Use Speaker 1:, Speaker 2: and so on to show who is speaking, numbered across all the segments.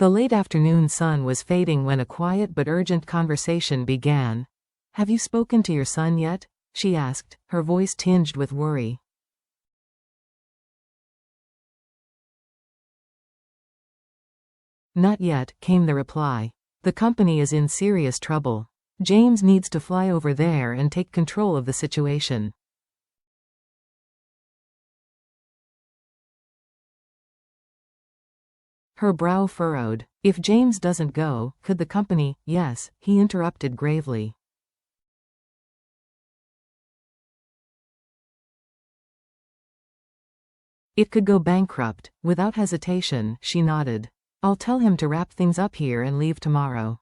Speaker 1: The late afternoon sun was fading when a quiet but urgent conversation began. "Have you spoken to your son yet?" she asked, her voice tinged with worry. "Not yet," came the reply. "The company is in serious trouble. James needs to fly over there and take control of the situation." Her brow furrowed. "If James doesn't go, could the company—" "Yes," he interrupted gravely. "It could go bankrupt." Without hesitation, she nodded. "I'll tell him to wrap things up here and leave tomorrow."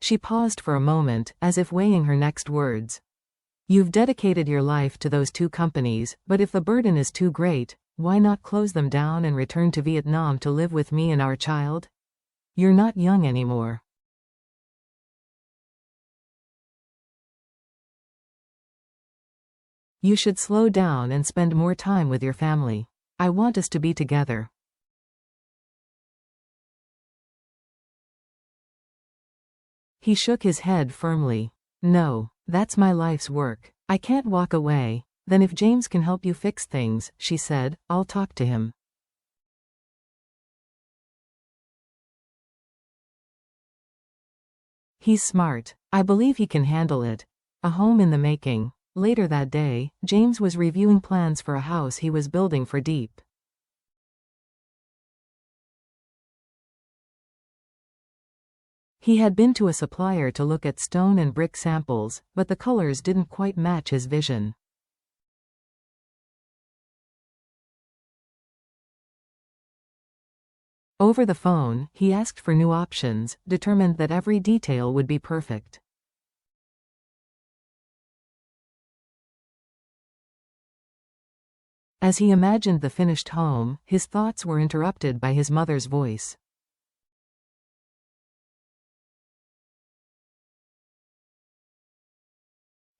Speaker 1: She paused for a moment, as if weighing her next words. "You've dedicated your life to those two companies, but if the burden is too great, why not close them down and return to Vietnam to live with me and our child? You're not young anymore." "You should slow down and spend more time with your family. I want us to be together." He shook his head firmly. "No, that's my life's work. I can't walk away." "Then if James can help you fix things," she said, "I'll talk to him." "He's smart. I believe he can handle it. A home in the making." Later that day, James was reviewing plans for a house he was building for Deep. He had been to a supplier to look at stone and brick samples, but the colors didn't quite match his vision. Over the phone, he asked for new options, determined that every detail would be perfect. As he imagined the finished home, his thoughts were interrupted by his mother's voice.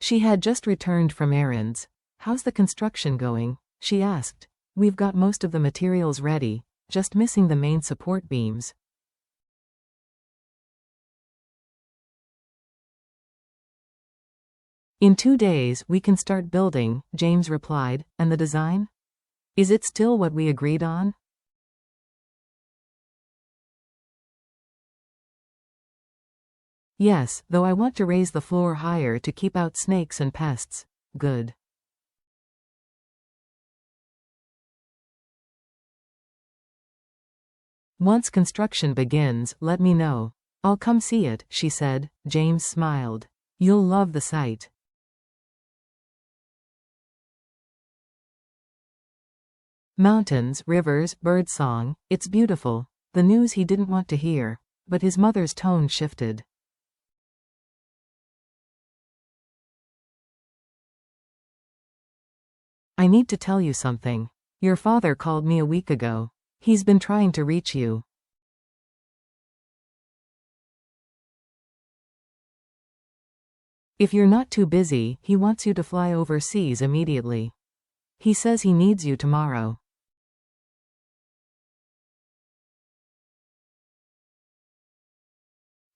Speaker 1: She had just returned from errands. "How's the construction going?" she asked. "We've got most of the materials ready, just missing the main support beams." "In 2 days we can start building," James replied. "And the design? Is it still what we agreed on?" "Yes, though I want to raise the floor higher to keep out snakes and pests." "Good." "Once construction begins, let me know." "I'll come see it," she said. James smiled. "You'll love the site." Mountains, rivers, birdsong, it's beautiful. The news he didn't want to hear. But his mother's tone shifted. "I need to tell you something. Your father called me a week ago. He's been trying to reach you." "If you're not too busy, he wants you to fly overseas immediately. He says he needs you tomorrow."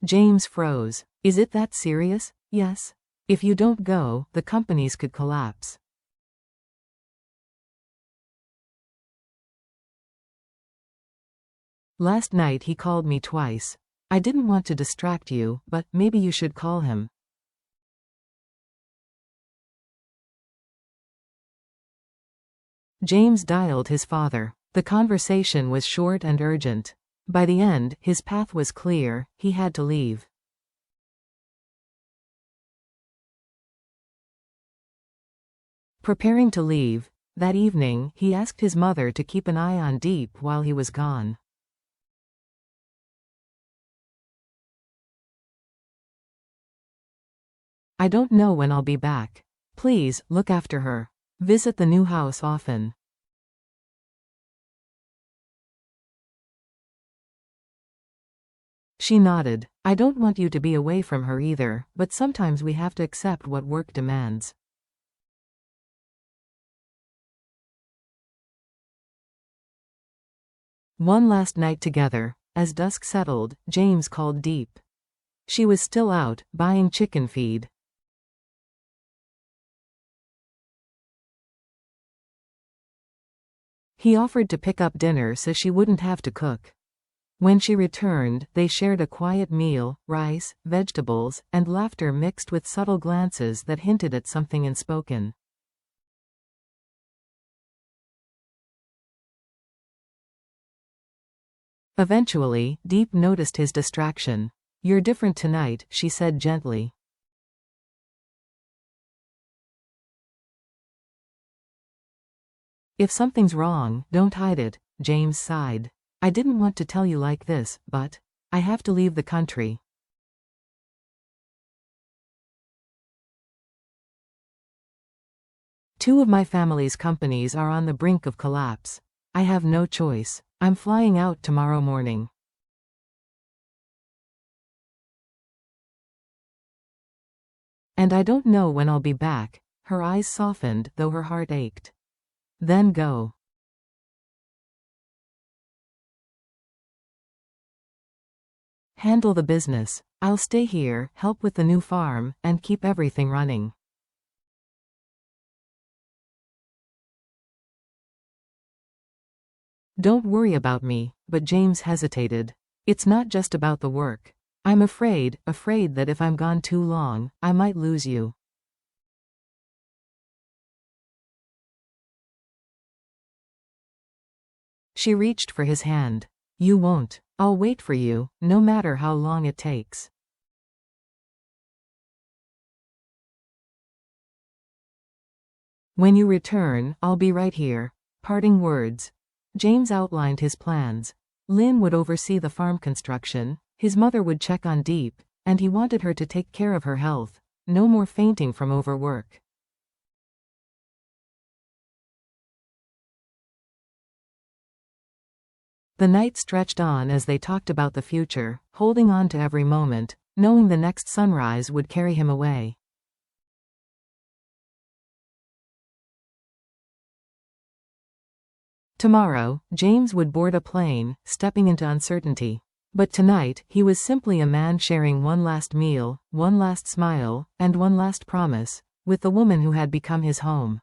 Speaker 1: James froze. "Is it that serious?" "Yes. If you don't go, the companies could collapse." "Last night he called me twice. I didn't want to distract you, but maybe you should call him." James dialed his father. The conversation was short and urgent. By the end, his path was clear. He had to leave. Preparing to leave, that evening, he asked his mother to keep an eye on Deep while he was gone. "I don't know when I'll be back. Please, look after her. Visit the new house often." She nodded. "I don't want you to be away from her either, but sometimes we have to accept what work demands." One last night together. As dusk settled, James called Deep. She was still out, buying chicken feed. He offered to pick up dinner so she wouldn't have to cook. When she returned, they shared a quiet meal, rice, vegetables, and laughter mixed with subtle glances that hinted at something unspoken. Eventually, Deep noticed his distraction. "You're different tonight," she said gently. "If something's wrong, don't hide it," James sighed. "I didn't want to tell you like this, but I have to leave the country." "Two of my family's companies are on the brink of collapse. I have no choice. I'm flying out tomorrow morning." "And I don't know when I'll be back." Her eyes softened, though her heart ached. "Then go. Handle the business. I'll stay here, help with the new farm, and keep everything running." "Don't worry about me," but James hesitated. "It's not just about the work. I'm afraid that if I'm gone too long, I might lose you." She reached for his hand. "You won't. I'll wait for you, no matter how long it takes." "When you return, I'll be right here." Parting words. James outlined his plans. Lynn would oversee the farm construction, his mother would check on Deep, and he wanted her to take care of her health. No more fainting from overwork. The night stretched on as they talked about the future, holding on to every moment, knowing the next sunrise would carry him away. Tomorrow, James would board a plane, stepping into uncertainty. But tonight, he was simply a man sharing one last meal, one last smile, and one last promise, with the woman who had become his home.